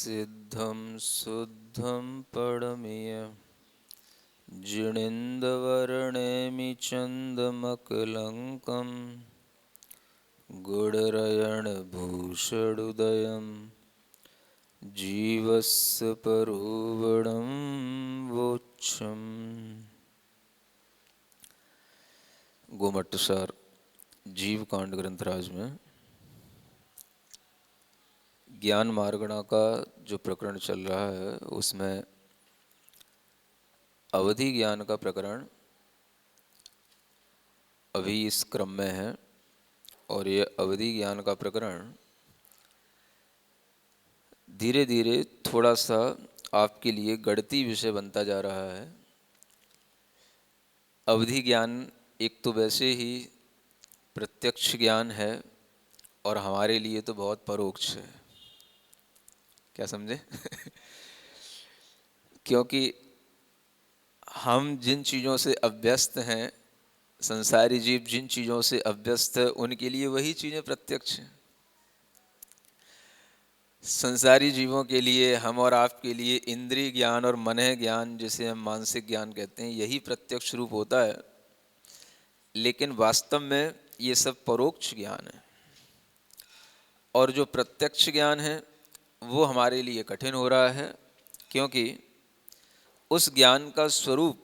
सिद्धं शुद्धं परमिय जिणेन्द्रवर्णेमि चन्दमकलङ्कं गुणरयणभूषणोदयं जीवस्य परोवणं वोच्छम्। गोमट्टसार जीव कांड ग्रंथराज में ज्ञान मार्गणा का जो प्रकरण चल रहा है उसमें अवधि ज्ञान का प्रकरण अभी इस क्रम में है और ये अवधि ज्ञान का प्रकरण धीरे धीरे थोड़ा सा आपके लिए गणितीय विषय बनता जा रहा है। अवधि ज्ञान एक तो वैसे ही प्रत्यक्ष ज्ञान है और हमारे लिए तो बहुत परोक्ष है। क्या समझे? क्योंकि हम जिन चीज़ों से अभ्यस्त हैं, संसारी जीव जिन चीज़ों से अभ्यस्त है, उनके लिए वही चीज़ें प्रत्यक्ष हैं। संसारी जीवों के लिए, हम और आपके लिए इंद्रिय ज्ञान और मनः ज्ञान, जिसे हम मानसिक ज्ञान कहते हैं, यही प्रत्यक्ष रूप होता है। लेकिन वास्तव में ये सब परोक्ष ज्ञान है और जो प्रत्यक्ष ज्ञान है वो हमारे लिए कठिन हो रहा है, क्योंकि उस ज्ञान का स्वरूप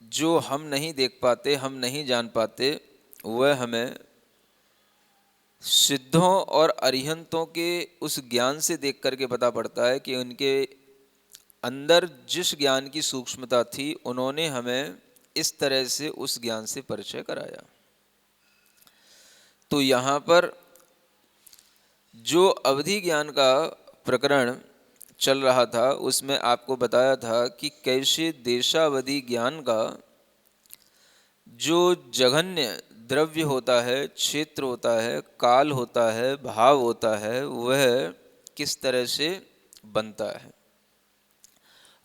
जो हम नहीं देख पाते, हम नहीं जान पाते, वह हमें सिद्धों और अरिहंतों के उस ज्ञान से देख करके पता पड़ता है कि उनके अंदर जिस ज्ञान की सूक्ष्मता थी, उन्होंने हमें इस तरह से उस ज्ञान से परिचय कराया। तो यहाँ पर जो अवधि ज्ञान का प्रकरण चल रहा था उसमें आपको बताया था कि कैसे देशावधि ज्ञान का जो जघन्य द्रव्य होता है, क्षेत्र होता है, काल होता है, भाव होता है, वह किस तरह से बनता है।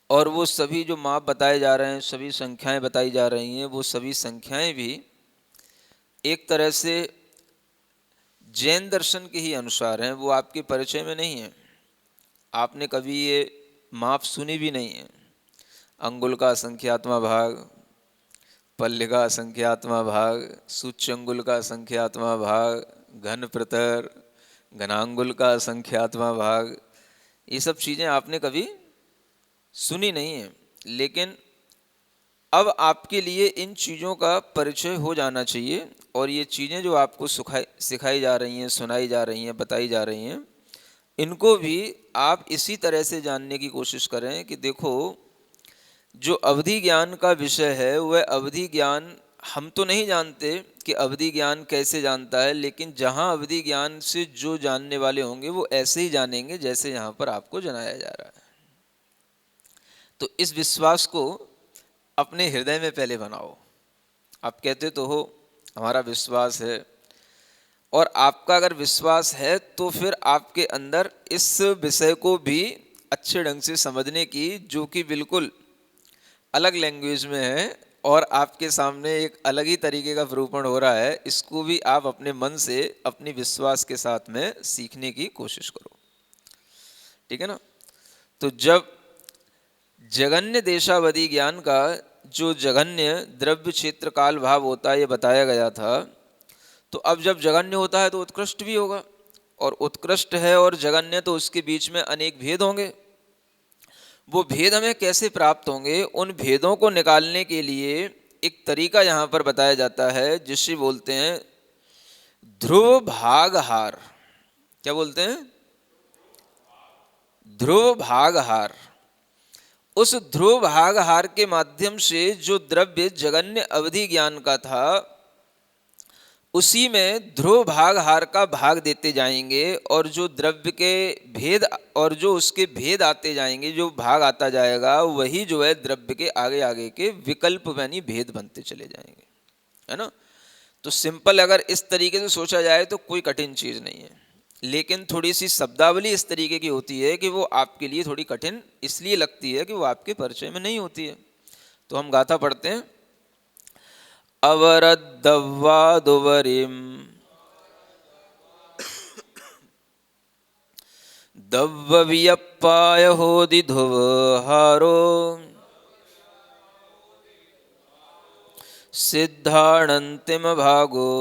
और वो सभी जो माप बताए जा रहे हैं, सभी संख्याएं बताई जा रही हैं, वो सभी संख्याएं भी एक तरह से जैन दर्शन के ही अनुसार हैं, वो आपके परिचय में नहीं है। आपने कभी ये माप सुनी भी नहीं है। अंगुल का संख्यात्मा भाग, पल्य का संख्यात्मा भाग, सूच्यंगुल का संख्यात्मा भाग, घन प्रतर, घनांगुल का संख्यात्मा भाग, ये सब चीज़ें आपने कभी सुनी नहीं है। लेकिन अब आपके लिए इन चीज़ों का परिचय हो जाना चाहिए और ये चीज़ें जो आपको सिखाई जा रही हैं, सुनाई जा रही हैं, बताई जा रही हैं, इनको भी आप इसी तरह से जानने की कोशिश करें कि देखो, जो अवधि ज्ञान का विषय है वह अवधि ज्ञान हम तो नहीं जानते कि अवधि ज्ञान कैसे जानता है, लेकिन जहाँ अवधि ज्ञान से जो जानने वाले होंगे वो ऐसे ही जानेंगे जैसे यहाँ पर आपको जनाया जा रहा है। तो इस विश्वास को अपने हृदय में पहले बनाओ। आप कहते तो हो हमारा विश्वास है, और आपका अगर विश्वास है तो फिर आपके अंदर इस विषय को भी अच्छे ढंग से समझने की, जो कि बिल्कुल अलग लैंग्वेज में है और आपके सामने एक अलग ही तरीके का निरूपण हो रहा है, इसको भी आप अपने मन से, अपने विश्वास के साथ में सीखने की कोशिश करो। ठीक है ना? तो जब जगन्य देशावधि ज्ञान का जो जगन्य द्रव्य क्षेत्र काल भाव होता है ये बताया गया था, तो अब जब जगन्य होता है तो उत्कृष्ट भी होगा, और उत्कृष्ट है और जगन्य तो उसके बीच में अनेक भेद होंगे। वो भेद हमें कैसे प्राप्त होंगे, उन भेदों को निकालने के लिए एक तरीका यहाँ पर बताया जाता है जिसे बोलते हैं ध्रुव भागहार। क्या बोलते हैं? ध्रुव भागहार। उस ध्रुव भागहार के माध्यम से जो द्रव्य जगन्य अवधि ज्ञान का था, उसी में ध्रुव भागहार का भाग देते जाएंगे, और जो द्रव्य के भेद और जो उसके भेद आते जाएंगे, जो भाग आता जाएगा, वही जो है द्रव्य के आगे आगे के विकल्प यानी भेद बनते चले जाएंगे। है ना? तो सिंपल अगर इस तरीके से सोचा जाए तो कोई कठिन चीज़ नहीं है, लेकिन थोड़ी सी शब्दावली इस तरीके की होती है कि वो आपके लिए थोड़ी कठिन इसलिए लगती है कि वो आपके परिचय में नहीं होती है। तो हम गाथा पढ़ते हैं। अवरद्दव्वादुवरिम दव्ववियप्पाय होदि ध्रुवहारो सिद्धाणन्तिम भागो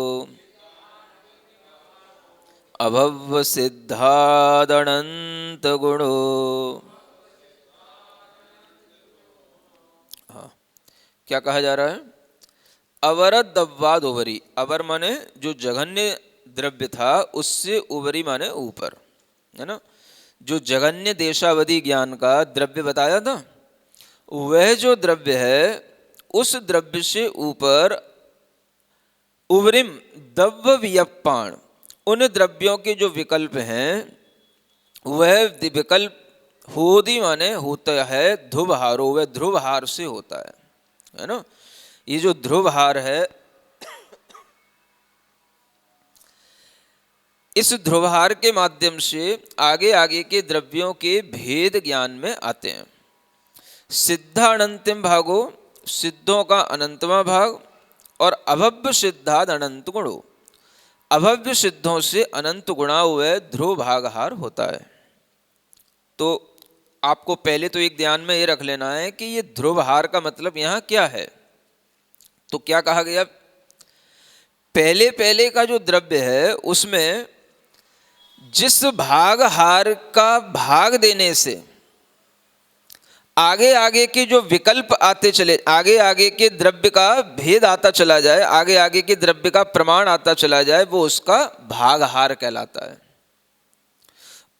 अभव्व सिद्धादनंत गुणो। हाँ, क्या कहा जा रहा है? अवर दव्वाद उभरी, अवर माने जो जघन्य द्रव्य था उससे उभरी माने ऊपर, है ना। जो जघन्य देशावधि ज्ञान का द्रव्य बताया था, वह जो द्रव्य है उस द्रव्य से ऊपर उवरिम दव्व वियप्पाण, उन द्रव्यों के जो विकल्प हैं वह विकल्प होदी माने होता है ध्रुवहारो, वह ध्रुवहार से होता है ना। ये जो ध्रुवहार है, इस ध्रुवहार के माध्यम से आगे आगे के द्रव्यों के भेद ज्ञान में आते हैं। सिद्धा अनंतिम भागो, सिद्धों का अनंतवा भाग, और अभव्य सिद्धाद अनंत गुणो, अभव्य सिद्धों से अनंत गुणा हुए ध्रुव भागहार होता है। तो आपको पहले तो एक ध्यान में ये रख लेना है कि ये ध्रुवहार का मतलब यहाँ क्या है। तो क्या कहा गया? पहले पहले का जो द्रव्य है उसमें जिस भागहार का भाग देने से आगे आगे के जो विकल्प आते चले, आगे आगे के द्रव्य का भेद आता चला जाए, आगे आगे के द्रव्य का प्रमाण आता चला जाए, वो उसका भागहार कहलाता है।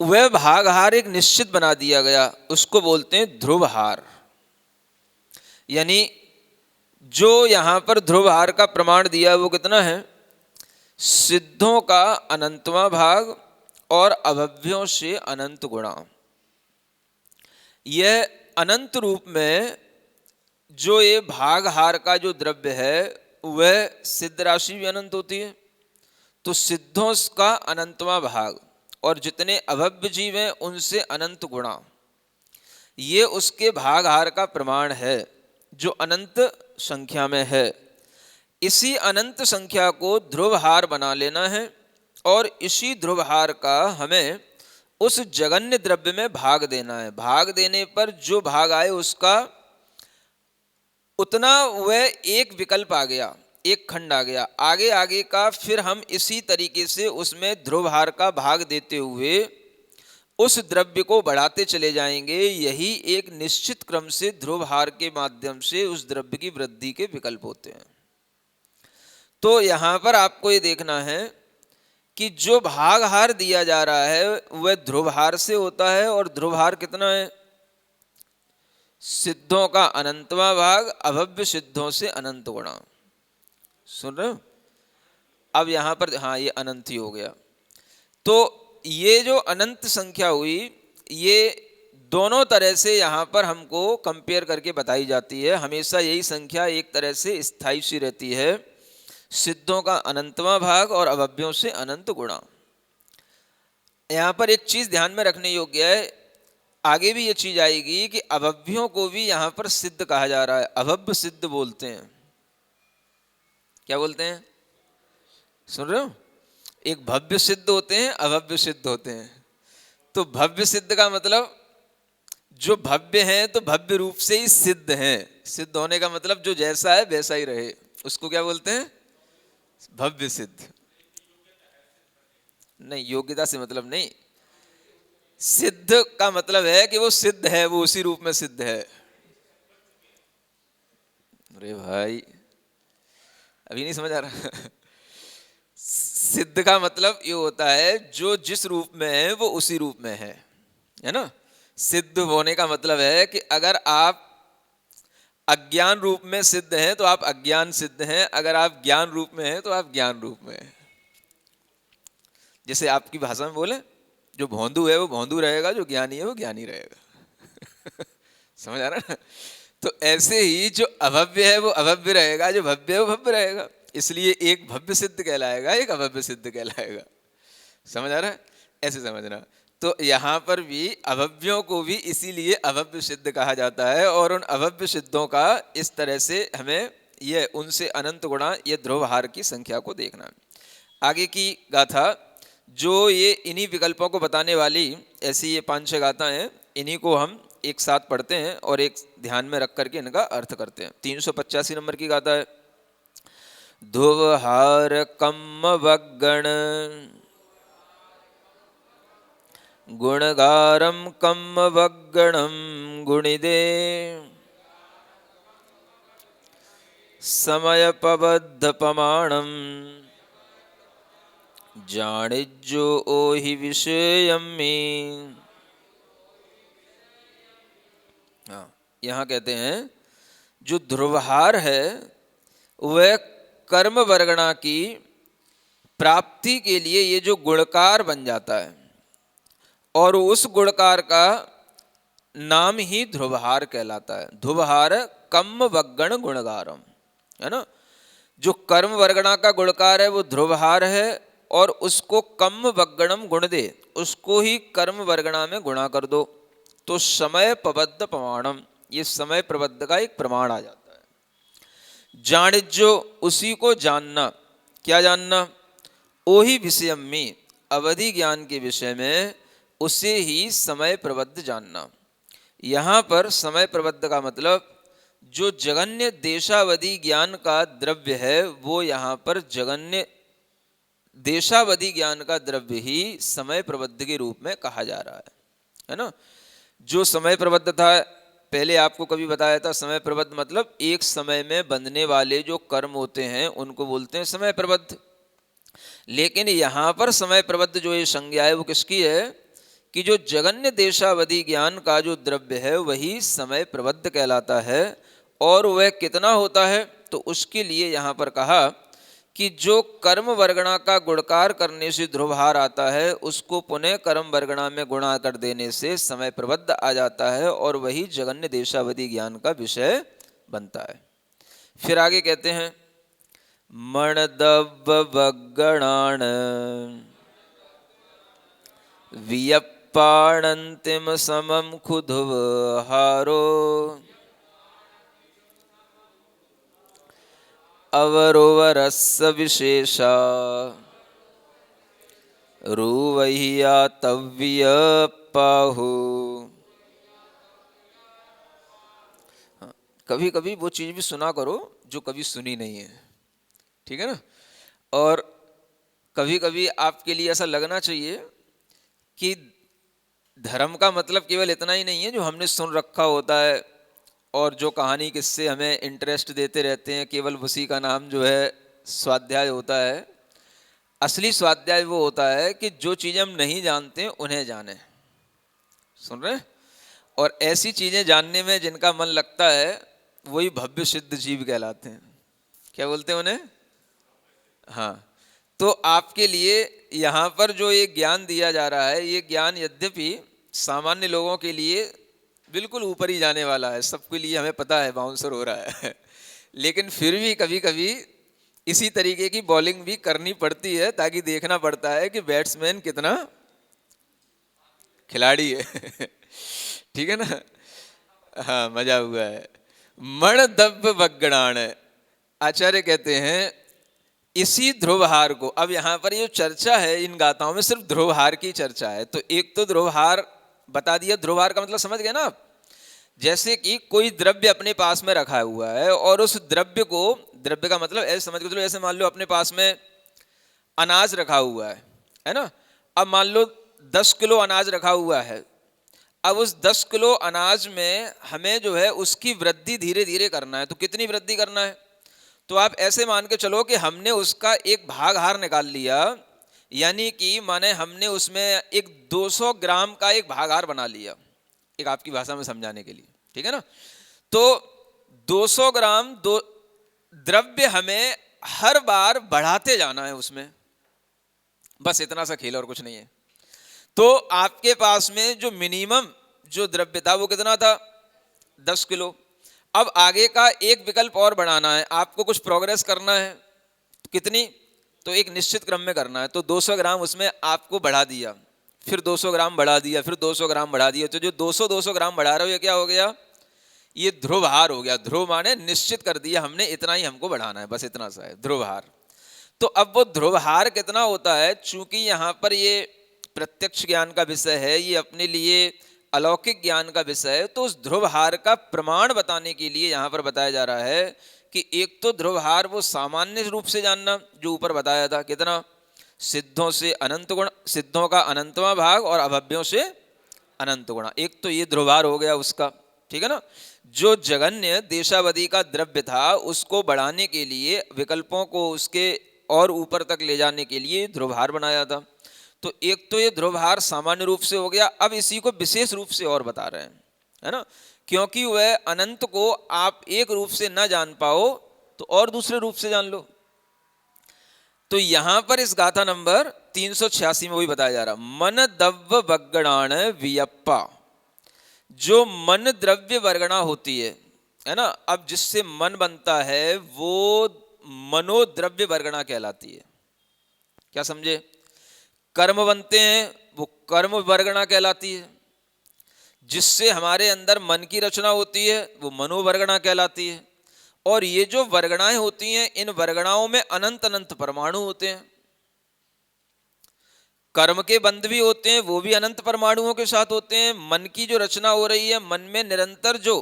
वह भागहार एक निश्चित बना दिया गया, उसको बोलते हैं ध्रुवहार। यानी जो यहां पर ध्रुवहार का प्रमाण दिया वो कितना है? सिद्धों का अनंतवां भाग और अभव्यों से अनंत गुणा। यह अनंत रूप में जो ये भागहार का जो द्रव्य है वह सिद्ध राशि भी अनंत होती है। तो सिद्धों का अनंतवां भाग और जितने अभव्य जीव हैं उनसे अनंत गुणा, ये उसके भागहार का प्रमाण है जो अनंत संख्या में है। इसी अनंत संख्या को ध्रुवहार बना लेना है और इसी ध्रुवहार का हमें उस जगन्य द्रव्य में भाग देना है। भाग देने पर जो भाग आए उसका उतना वह एक विकल्प आ गया, एक खंड आ गया। आगे आगे का फिर हम इसी तरीके से उसमें ध्रुवहार का भाग देते हुए उस द्रव्य को बढ़ाते चले जाएंगे। यही एक निश्चित क्रम से ध्रुवहार के माध्यम से उस द्रव्य की वृद्धि के विकल्प होते हैं। तो यहां पर आपको ये देखना है कि जो भागहार दिया जा रहा है वह ध्रुवहार से होता है, और ध्रुवहार कितना है? सिद्धों का अनंतवां भाग, अभव्य सिद्धों से अनंत गुणा। सुन रहे हो? अब यहां पर हाँ, ये अनंत ही हो गया। तो ये जो अनंत संख्या हुई, ये दोनों तरह से यहां पर हमको कंपेयर करके बताई जाती है। हमेशा यही संख्या एक तरह से स्थायी सी रहती है, सिद्धों का अनंतवां भाग और अभव्यों से अनंत गुणा। यहां पर एक चीज ध्यान में रखने योग्य है, आगे भी ये चीज आएगी कि अभव्यों को भी यहां पर सिद्ध कहा जा रहा है। अभव्य सिद्ध बोलते हैं। क्या बोलते हैं? सुन रहे हो? एक भव्य सिद्ध होते हैं, अभव्य सिद्ध होते हैं। तो भव्य सिद्ध का मतलब जो भव्य हैं तो भव्य रूप से ही सिद्ध हैं। सिद्ध होने का मतलब जो जैसा है वैसा ही रहे, उसको क्या बोलते हैं? भव्य सिद्ध। नहीं, योग्यता से मतलब नहीं। सिद्ध का मतलब है कि वो सिद्ध है, वो उसी रूप में सिद्ध है। अरे भाई, अभी नहीं समझ आ रहा? सिद्ध का मतलब ये होता है जो जिस रूप में है वो उसी रूप में है ना। सिद्ध होने का मतलब है कि अगर आप अज्ञान रूप में सिद्ध हैं तो आप अज्ञान सिद्ध हैं, अगर आप ज्ञान रूप में हैं तो आप ज्ञान रूप में हैं। जैसे आपकी भाषा में बोले, जो भोंदू है वो भोंदू रहेगा, जो ज्ञानी है वो ज्ञानी रहेगा। समझ आ रहा है? तो ऐसे ही जो अभव्य है वो अभव्य रहेगा, जो भव्य है वो भव्य रहेगा। इसलिए एक भव्य सिद्ध कहलाएगा, एक अभव्य सिद्ध कहलाएगा। समझ आ रहा है? ऐसे समझना। तो यहाँ पर भी अभव्यों को भी इसीलिए अभव्य सिद्ध कहा जाता है, और उन अभव्य सिद्धों का इस तरह से हमें ये उनसे अनंत गुणा, ये ध्रुवहार की संख्या को देखना है। आगे की गाथा, जो ये इन्हीं विकल्पों को बताने वाली ऐसी ये 5-6 गाथाएं हैं, इन्हीं को हम एक साथ पढ़ते हैं और एक ध्यान में रख करके इनका अर्थ करते हैं। 385 नंबर की गाथा है। धुवहार कम्म वग्गण गुणगारम कम्म वग्गणम गुणिदे समयपबद्ध प्रमाणम जानिज्जो ओहि विषयम में। हाँ, यहाँ कहते हैं जो ध्रुवहार है वह कर्म वर्गणा की प्राप्ति के लिए ये जो गुणकार बन जाता है और उस गुणकार का नाम ही ध्रुवहार कहलाता है। ध्रुवहार कम्म वग्गण गुणगारम, है ना। जो कर्म वर्गणा का गुणकार है वो ध्रुवहार है और उसको कम्म वग्गणम गुण दे, उसको ही कर्म वर्गणा में गुणा कर दो तो समय प्रबद्ध प्रमाणम, ये समय प्रबद्ध का एक प्रमाण आ जाता है। जानिज्जो, उसी को जानना, क्या जानना? ओही विषयम्मी, अवधि ज्ञान के विषय में उसे ही समय प्रबद्ध जानना। यहाँ पर समय प्रबद्ध का मतलब जो जगन्य देशावधि ज्ञान का द्रव्य है वो यहाँ पर जगन्य देशावधि ज्ञान का द्रव्य ही समय प्रबद्ध के रूप में कहा जा रहा है ना। जो समय प्रबद्ध था, पहले आपको कभी बताया था, समय प्रबद्ध मतलब एक समय में बंधने वाले जो कर्म होते हैं उनको बोलते हैं समय प्रबद्ध। लेकिन यहाँ पर समय प्रबद्ध जो ये संज्ञा है वो किसकी है कि जो जगन्य देशावधि ज्ञान का जो द्रव्य है वही समय प्रबद्ध कहलाता है। और वह कितना होता है तो उसके लिए यहाँ पर कहा कि जो कर्म वर्गणा का गुणकार करने से ध्रुवहार आता है उसको पुनः कर्म वर्गणा में गुणा कर देने से समय प्रबद्ध आ जाता है और वही जगन्य देशावधि ज्ञान का विषय बनता है। फिर आगे कहते हैं मणदव्य वग्गणान वियप्पाणन्तिम समम खुधुवहारो अवरोवरस्य विशेषा रुवह्या तव्य पाहु। कभी कभी वो चीज भी सुना करो जो कभी सुनी नहीं है, ठीक है ना। और कभी कभी आपके लिए ऐसा लगना चाहिए कि धर्म का मतलब केवल इतना ही नहीं है जो हमने सुन रखा होता है और जो कहानी किससे हमें इंटरेस्ट देते रहते हैं, केवल उसी का नाम जो है स्वाध्याय होता है। असली स्वाध्याय वो होता है कि जो चीज़ें हम नहीं जानते उन्हें जाने। सुन रहे हैं? और ऐसी चीज़ें जानने में जिनका मन लगता है वही भव्य सिद्ध जीव कहलाते हैं। क्या बोलते हैं उन्हें? हाँ, तो आपके लिए यहाँ पर जो ये ज्ञान दिया जा रहा है, ये ज्ञान यद्यपि सामान्य लोगों के लिए बिल्कुल ऊपर ही जाने वाला है, सबके लिए हमें पता है बाउंसर हो रहा है लेकिन फिर भी कभी कभी इसी तरीके की बॉलिंग भी करनी पड़ती है ताकि देखना पड़ता है कि बैट्समैन कितना खिलाड़ी है ठीक है ना। हाँ, मजा हुआ है। मणदव्य वग्गणान, आचार्य कहते हैं इसी ध्रुवहार को, अब यहाँ पर ये चर्चा है इन गाथाओं में सिर्फ ध्रुवहार की चर्चा है। तो एक तो ध्रुवहार बता दिया, ध्रुवहार का मतलब समझ गए ना आप। जैसे कि कोई द्रव्य अपने पास में रखा हुआ है और उस द्रव्य को, द्रव्य का मतलब ऐसे समझ के चलो, ऐसे मान लो अपने पास में अनाज रखा हुआ है ना। अब मान लो 10 किलो अनाज रखा हुआ है। अब उस 10 किलो अनाज में हमें जो है उसकी वृद्धि धीरे धीरे करना है। तो कितनी वृद्धि करना है? तो आप ऐसे मान के चलो कि हमने उसका एक भाग हार निकाल लिया, यानी कि माने हमने उसमें एक 200 ग्राम का एक भागाहार बना लिया, एक आपकी भाषा में समझाने के लिए, ठीक है ना। तो 200 ग्राम द्रव्य हमें हर बार बढ़ाते जाना है उसमें, बस इतना सा खेल और कुछ नहीं है। तो आपके पास में जो मिनिमम जो द्रव्य था वो कितना था? 10 किलो। अब आगे का एक विकल्प और बढ़ाना है, आपको कुछ प्रोग्रेस करना है। कितनी? तो एक निश्चित क्रम में करना है। तो 200 ग्राम उसमें आपको बढ़ा दिया, फिर 200 ग्राम बढ़ा दिया, फिर 200 ग्राम बढ़ा दिया। तो जो 200 ग्राम बढ़ा रहे हो ये क्या हो गया? ये ध्रुवहार हो गया। ध्रुव माने निश्चित कर दिया हमने, इतना ही हमको बढ़ाना है, बस इतना सा है ध्रुवहार। तो अब वो ध्रुवहार कितना होता है, चूंकि यहाँ पर ये प्रत्यक्ष ज्ञान का विषय है, ये अपने लिए अलौकिक ज्ञान का विषय है, तो उस ध्रुवहार का प्रमाण बताने के लिए यहाँ पर बताया जा रहा है कि एक तो ध्रुवहार वो सामान्य रूप से जानना जो ऊपर बताया था, कितना सिद्धों से अनंत गुण, सिद्धों का अनंतवां भाग और अभव्यों से अनंत गुणा, एक तो ये ध्रुवहार हो गया उसका, ठीक है ना। जो जगन्य देशावधि का द्रव्य था उसको बढ़ाने के लिए, विकल्पों को उसके और ऊपर तक ले जाने के लिए ध्रुवहार बनाया था। तो एक तो ये ध्रुवहार सामान्य रूप से हो गया, अब इसी को विशेष रूप से और बता रहे हैं, है ना, क्योंकि वह अनंत को आप एक रूप से न जान पाओ तो और दूसरे रूप से जान लो। तो यहां पर इस गाथा नंबर 386 में वही बताया जा रहा, मन दव्य बगड़ाण वियप्पा, जो मन द्रव्य वर्गणा होती है ना, अब जिससे मन बनता है वो मनोद्रव्य वर्गणा कहलाती है। क्या समझे, कर्म बनते हैं वो कर्म वर्गणा कहलाती है, जिससे हमारे अंदर मन की रचना होती है वो मनोवर्गणा कहलाती है। और ये जो वर्गणाएं होती हैं, इन वर्गणाओं में अनंत अनंत परमाणु होते हैं, कर्म के बंध भी होते हैं, वो भी अनंत परमाणुओं के साथ होते हैं। मन की जो रचना हो रही है, मन में निरंतर जो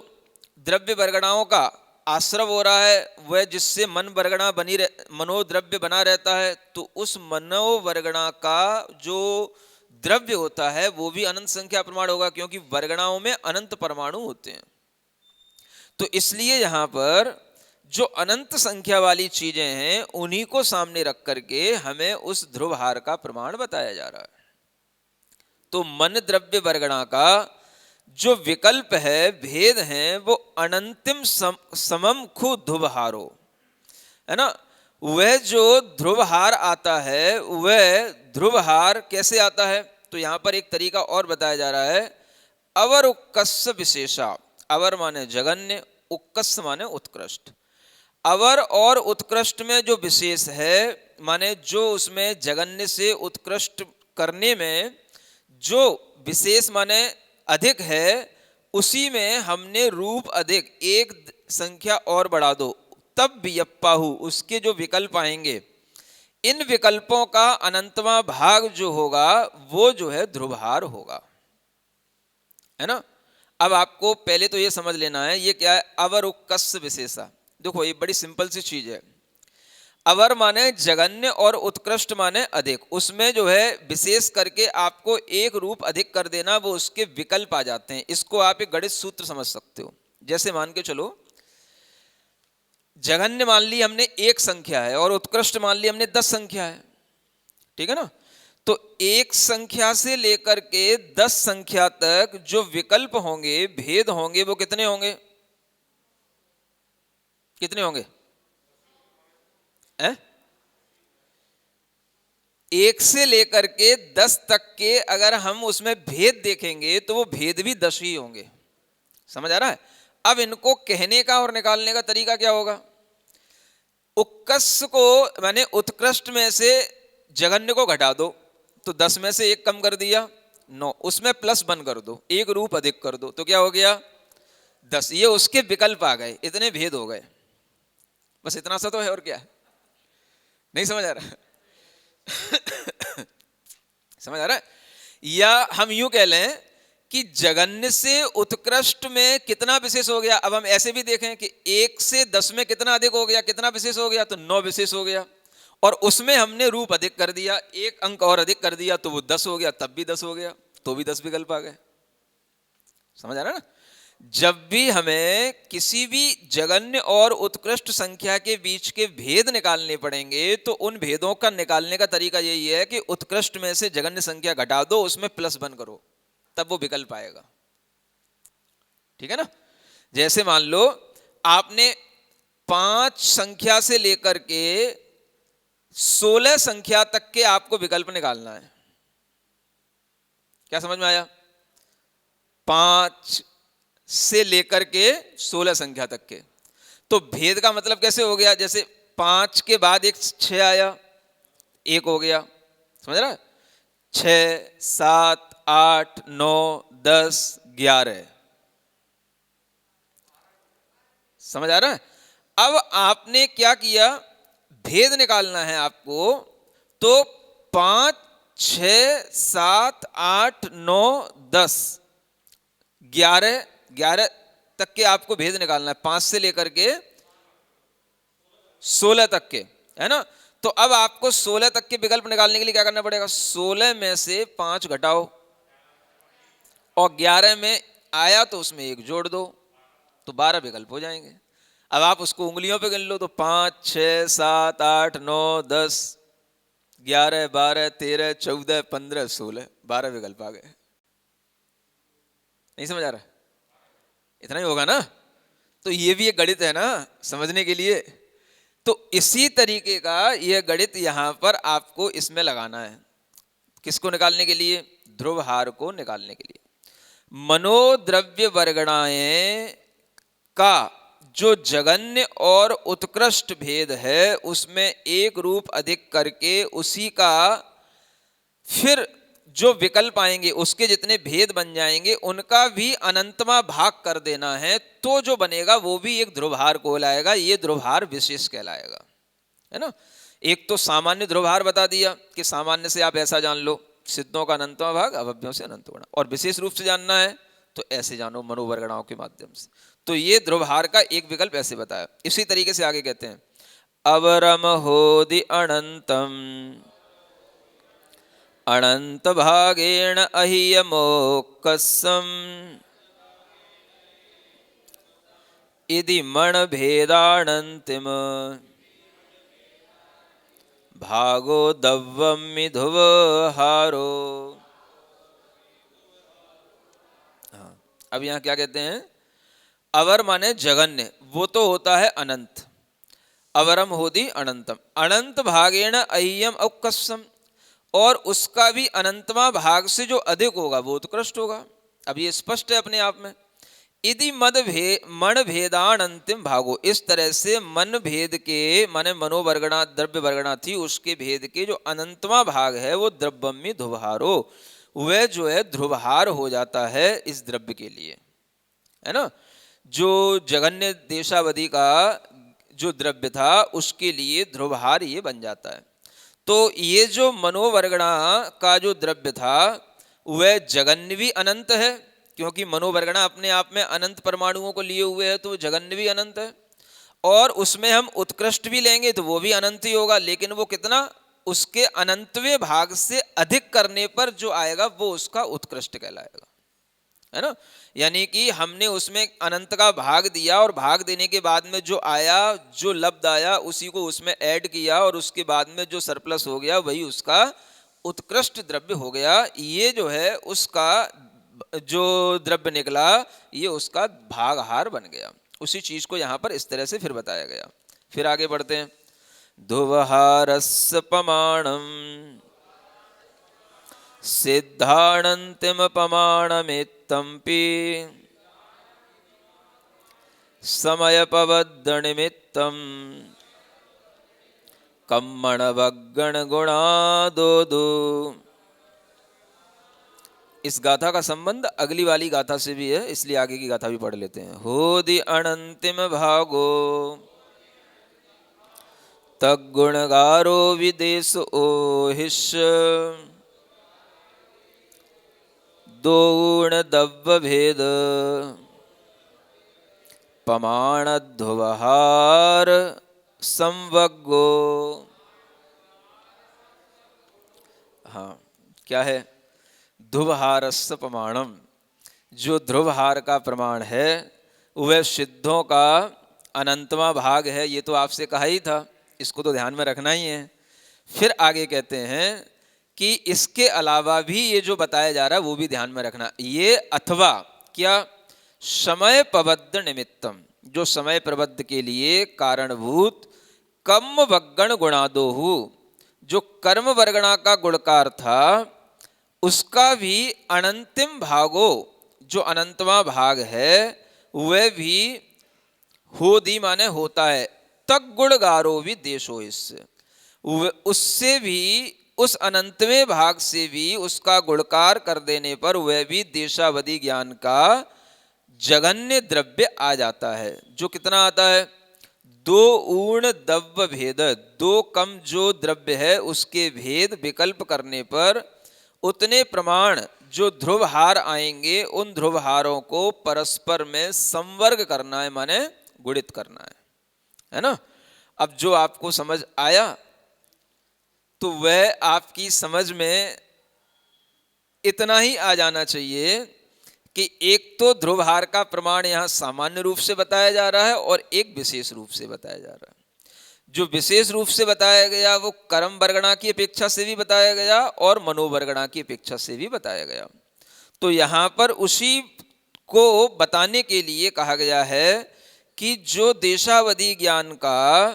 द्रव्य वर्गणाओं का आश्रव हो रहा है, वह जिससे मन वर्गणा बनी मनोद्रव्य बना रहता है, तो उस मनोवर्गणा का जो द्रव्य होता है वो भी अनंत संख्या प्रमाण होगा, क्योंकि वर्गणाओं में अनंत परमाणु होते हैं। तो इसलिए यहां पर जो अनंत संख्या वाली चीजें हैं उन्हीं को सामने रख करके हमें उस ध्रुवहार का प्रमाण बताया जा रहा है। तो मन द्रव्य वर्गणा का जो विकल्प है, भेद है, वो अनंतिम समम खु ध्रुवहारो, है ना। वह जो ध्रुवहार आता है वह ध्रुवहार कैसे आता है, तो यहां पर एक तरीका और बताया जा रहा है, अवर उक्कस्य विशेषा, अवर माने जगन्य, उक्कस्य माने उत्कृष्ट। अवर और उत्कृष्ट में जो विशेष है, माने जो उसमें जगन्य से उत्कृष्ट करने में जो विशेष माने अधिक है, उसी में हमने रूप अधिक एक संख्या और बढ़ा दो, तब वियप्पाहु, उसके जो विकल्प आएंगे, इन विकल्पों का अनंतवां भाग जो होगा वो जो है ध्रुवहार होगा, है ना। अब आपको पहले तो ये समझ लेना है ये क्या है, अवर उक्कस्य विशेषा। देखो ये बड़ी सिंपल सी चीज है, अवर माने जगन्य और उत्कृष्ट माने अधिक, उसमें जो है विशेष करके आपको एक रूप अधिक कर देना, वो उसके विकल्प आ जाते हैं। इसको आप एक गणित सूत्र समझ सकते हो। जैसे मान के चलो, जगन्य मान ली हमने एक संख्या है और उत्कृष्ट मान ली हमने 10 संख्या है, ठीक है ना। तो एक संख्या से लेकर के 10 संख्या तक जो विकल्प होंगे, भेद होंगे, वो कितने होंगे, कितने होंगे, एक से लेकर के 10 तक के अगर हम उसमें भेद देखेंगे तो वो भेद भी 10 ही होंगे। समझ आ रहा है। अब इनको कहने का और निकालने का तरीका क्या होगा, उक्कस को मैंने उत्कृष्ट में से जगन्य को घटा दो, तो 10 में से एक कम कर दिया 9, उसमें प्लस 1 कर दो, एक रूप अधिक कर दो, तो क्या हो गया 10। ये उसके विकल्प आ गए, इतने भेद हो गए। बस इतना सा तो है, और क्या है, नहीं समझ आ रहा समझ आ रहा है। या हम यूं कह लें कि जगन्य से उत्कृष्ट में कितना विशेष हो गया। अब हम ऐसे भी देखें कि 1 से 10 में कितना अधिक हो गया, कितना विशेष हो गया, तो 9 विशेष हो गया, और उसमें हमने रूप अधिक कर दिया, एक अंक और अधिक कर दिया, तो वो 10 हो गया, तब भी 10 हो गया, तो भी 10 विकल्प आ गए। समझ आ रहा है ना। जब भी हमें किसी भी जगन्य और उत्कृष्ट संख्या के बीच के भेद निकालने पड़ेंगे, तो उन भेदों का निकालने का तरीका यही है कि उत्कृष्ट में से जगन्य संख्या घटा दो, उसमें प्लस 1 करो, तब वो विकल्प आएगा, ठीक है ना। जैसे मान लो आपने 5 संख्या से लेकर के 16 संख्या तक के आपको विकल्प निकालना है। क्या समझ में आया, 5 से लेकर के 16 संख्या तक के, तो भेद का मतलब कैसे हो गया, जैसे 5 के बाद एक 6 आया, 1 हो गया, समझ रहा है, 6, 7, 8, 9, 10, 11, समझ आ रहा है। अब आपने क्या किया, भेद निकालना है आपको तो 5, 6, 7, 8, 9, 10, 11 तक के आपको भेद निकालना है, 5 से लेकर के 16 तक के, है ना। तो अब आपको 16 तक के विकल्प निकालने के लिए क्या करना पड़ेगा, 16 में से 5 घटाओ और 11 में आया तो उसमें 1 जोड़ दो, तो 12 विकल्प हो जाएंगे। अब आप उसको उंगलियों पे गिन लो तो 5, 6, 7, 8, 9, 10, 11, 12, 13, 14, 15, 16, 12 विकल्प आ गए। नहीं समझ आ रहा, इतना ही होगा ना। तो ये भी एक गणित है ना समझने के लिए। तो इसी तरीके का यह गणित यहां पर आपको इसमें लगाना है। किसको निकालने के लिए, ध्रुवहार को निकालने के लिए। मनोद्रव्य वर्गणाएं का जो जगन्य और उत्कृष्ट भेद है उसमें एक रूप अधिक करके उसी का फिर जो विकल्प आएंगे उसके जितने भेद बन जाएंगे उनका भी अनंतमा भाग कर देना है, तो जो बनेगा वो भी एक ध्रुवहार कहलाएगा। ये ध्रुवहार विशेष कहलाएगा, है ना। एक तो सामान्य ध्रुवहार बता दिया कि सामान्य से आप ऐसा जान लो सिद्धों का अनंतमा भाग अवयवों से अनंत गुणा, और विशेष रूप से जानना है तो ऐसे जानो मनोवर्गणाओं के माध्यम से। तो ये ध्रुवहार का एक विकल्प ऐसे बताया। इसी तरीके से आगे कहते हैं अवरम होदि अनंतम अनंत भागेण अहियमोक्कसम् इति मण भेदानंतिम भागो दव्वमि ध्रुवहारो। हाँ, अब यहाँ क्या कहते हैं, अवर माने जगन्य, वो तो होता है अनंत, अवरम होदि अनंतम, अनंत भागेण अह्यम औक्कसम, और उसका भी अनंतमा भाग से जो अधिक होगा वो उत्कृष्ट होगा। अब ये स्पष्ट है अपने आप में। यदि मन भेदान अंतिम भागो, इस तरह से मन भेद के माने मनोवर्गणा द्रव्य वर्गणा थी उसके भेद के जो अनंतमा भाग है वो द्रव्यम्य ध्रुवहारो, वह जो है ध्रुवहार हो जाता है इस द्रव्य के लिए, है ना। जो जगन्य देशावधि का जो द्रव्य था उसके लिए ध्रुवहार ये बन जाता है। तो ये जो मनोवर्गणा का जो द्रव्य था वह जगन्य भी अनंत है, क्योंकि मनोवर्गणा अपने आप में अनंत परमाणुओं को लिए हुए है, तो जगन्य भी अनंत है। और उसमें हम उत्कृष्ट भी लेंगे तो वो भी अनंत ही होगा, लेकिन वो कितना, उसके अनंतवें भाग से अधिक करने पर जो आएगा वो उसका उत्कृष्ट कहलाएगा, है ना। यानी कि हमने उसमें अनंत का भाग दिया और भाग देने के बाद में जो आया, जो लब्ध आया उसी को उसमें ऐड किया और उसके बाद में जो सरप्लस हो गया वही उसका उत्कृष्ट द्रव्य हो गया। ये जो है उसका जो द्रव्य निकला ये उसका भागहार बन गया। उसी चीज को यहाँ पर इस तरह से फिर बताया गया। फिर आगे बढ़ते हैं। ध्रुवहारस्य पमाणम सिद्धाणंतिम पमाणमित्तम्पि समयपवद्दनिमित्तं कम्मणवग्गण गुणादोदो। इस गाथा का संबंध अगली वाली गाथा से भी है, इसलिए आगे की गाथा भी पढ़ लेते हैं। होदि अनंतिम भागो तद्गुणगारो विदेश ओहिष दोण दव्य भेद पमाण ध्रुवहार संवग्गो। हाँ, क्या है, ध्रुवहारस्य प्रमाणम, जो ध्रुवहार का प्रमाण है वह सिद्धों का अनंतमा भाग है। ये तो आपसे कहा ही था, इसको तो ध्यान में रखना ही है। फिर आगे कहते हैं कि इसके अलावा भी ये जो बताया जा रहा है वो भी ध्यान में रखना। ये अथवा क्या, समय प्रबद्ध निमित्तम, जो समय प्रबद्ध के लिए कारणभूत कर्म वग्गण गुणादोहु, जो कर्म वर्गणा का गुणकार था उसका भी अनंतिम भागो, जो अनंतमा भाग है वह भी होदि माने होता है, तक गुणगारो भी देशो, इससे उससे भी उस अनंतवें भाग से भी उसका गुणकार कर देने पर वह भी देशावधि ज्ञान का जगन्य द्रव्य आ जाता है। जो कितना आता है, दो ऊर्ण द्रव्य भेद, दो कम जो द्रव्य है उसके भेद विकल्प करने पर उतने प्रमाण जो ध्रुवहार आएंगे उन ध्रुवहारों को परस्पर में संवर्ग करना है, माने गुणित करना है ना। अब जो आपको समझ आया तो वह आपकी समझ में इतना ही आ जाना चाहिए कि एक तो ध्रुवहार का प्रमाण यहाँ सामान्य रूप से बताया जा रहा है और एक विशेष रूप से बताया जा रहा है। जो विशेष रूप से बताया गया वो कर्म वर्गणा की अपेक्षा से भी बताया गया और मनोवर्गणा की अपेक्षा से भी बताया गया। तो यहाँ पर उसी को बताने के लिए कहा गया है कि जो देशावधि ज्ञान का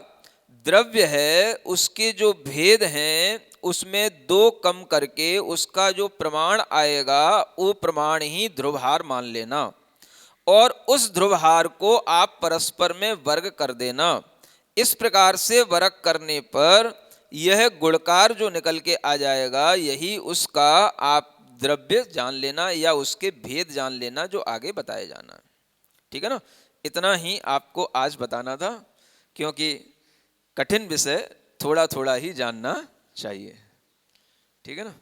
द्रव्य है उसके जो भेद हैं उसमें दो कम करके उसका जो प्रमाण आएगा वो प्रमाण ही ध्रुवहार मान लेना और उस ध्रुवहार को आप परस्पर में वर्ग कर देना। इस प्रकार से वर्ग करने पर यह गुणकार जो निकल के आ जाएगा यही उसका आप द्रव्य जान लेना या उसके भेद जान लेना जो आगे बताया जाना है। ठीक है ना। इतना ही आपको आज बताना था क्योंकि कठिन विषय थोड़ा थोड़ा ही जानना चाहिए। ठीक है ना।